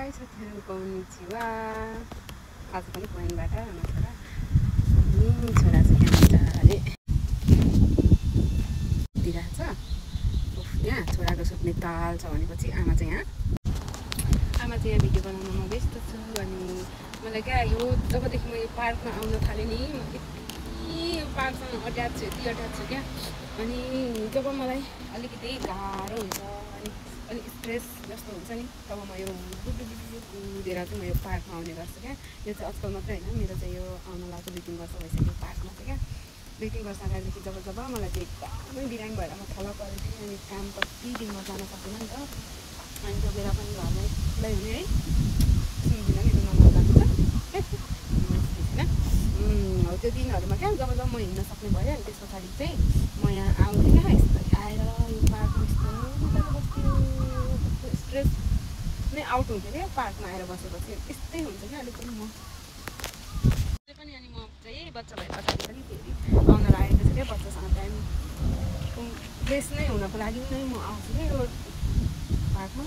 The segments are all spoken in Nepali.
हाई साथीहरु konnichiwa आज पनि पोइन्टबाट नमस्कार छोरा चाहिँ मजाले दिइरहेछ यहाँ छोराको सुत्ने ताल छ भनेपछि आमा चाहिँ यहाँ भिडियो बनाउनमा व्यस्त छु अनि मलाई क्या यो जबदेखि म यो पार्कमा आउन थालेँ नि म यति यो पार्कसँग अट्याच छु क्या अनि जब मलाई अलिकति गाह्रो हुन्छ अनि अलिक स्ट्रेस जस्तो हुन्छ नि तब म यो कुदेर चाहिँ म यो पार्कमा आउने गर्छु क्या यो चाहिँ आजकल मात्रै होइन मेरो चाहिँ यो आउन लाग्यो 2-3 वर्ष भइसक्यो पार्कमा चाहिँ क्या 2-3 वर्ष अगाडिदेखि जब मलाई चाहिँ एकदमै बिरामी भएर म थला परेको थिएँ अनि काम कति दिनमा जान सक्दिनँ नि त अनि त्यो बेला पनि घरमै खुलै हुने है सुन्दिनँ नि नम्बर जान्छ होइन हो त्यो दिनहरूमा क्या जब म हिँड्न सक्ने भएँ अनि त्यस पछाडि चाहिँ म यहाँ आउँथेँ क्या यस्तै आएर यो पार्कमा यस्तो बस्थ्यो स्ट्रेस नै आउट हुन्थ्यो क्या पार्कमा आएर बसेपछि त्यस्तै हुन्छ क्या अलिक पनि म पनि अनि म चाहिँ बच्चा भए पछाडि पनि फेरि आउन लागेको छु क्या बच्चासँग टाइम फ्रेस नै हुनको लागि नै म आउँछु क्या यो पार्कमा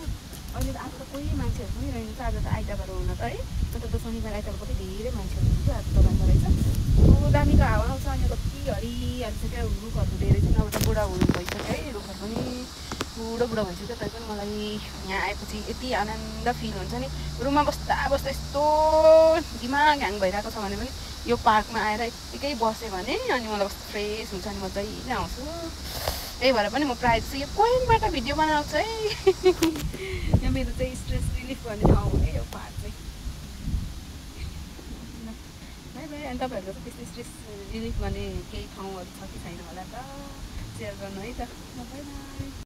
अहिले त आज त कोही मान्छेहरू पनि रहेछ आज त आइतबार हुन त है अन्त त शनिबार आइतबार कति धेरै मान्छेहरू हुनुहुन्छ आज त भन्दा रहेछ दामीको हावा आउँछ अनि कति हरियाली छ क्या रुखहरू धेरै चाहिँ अब त बुढा हुनु भइसक्यो है रुखहरू पनि बुढो भइसक्यो तै पनि मलाई यहाँ आएपछि यति आनन्द फिल हुन्छ नि रुममा बस्दा यस्तो दिमाग ह्याङ भइरहेको छ भने पनि यो पार्कमा आएर यत्तिकै बसेँ भने अनि मलाई कस्तो फ्रेस हुन्छ अनि मजाले आउँछु त्यही भएर पनि म प्रायः चाहिँ यो पोइन्टबाट भिडियो बनाउँछु है यो मेरो चाहिँ स्ट्रेस रिलिफ गर्ने ठाउँ हो यो पार्क चाहिँ बाई बाई अनि तपाईँहरूको चाहिँ त्यस्तो स्ट्रेस रिलिफ गर्ने केही ठाउँहरू छ कि छैन होला त सेयर गर्नु है त बाई बाई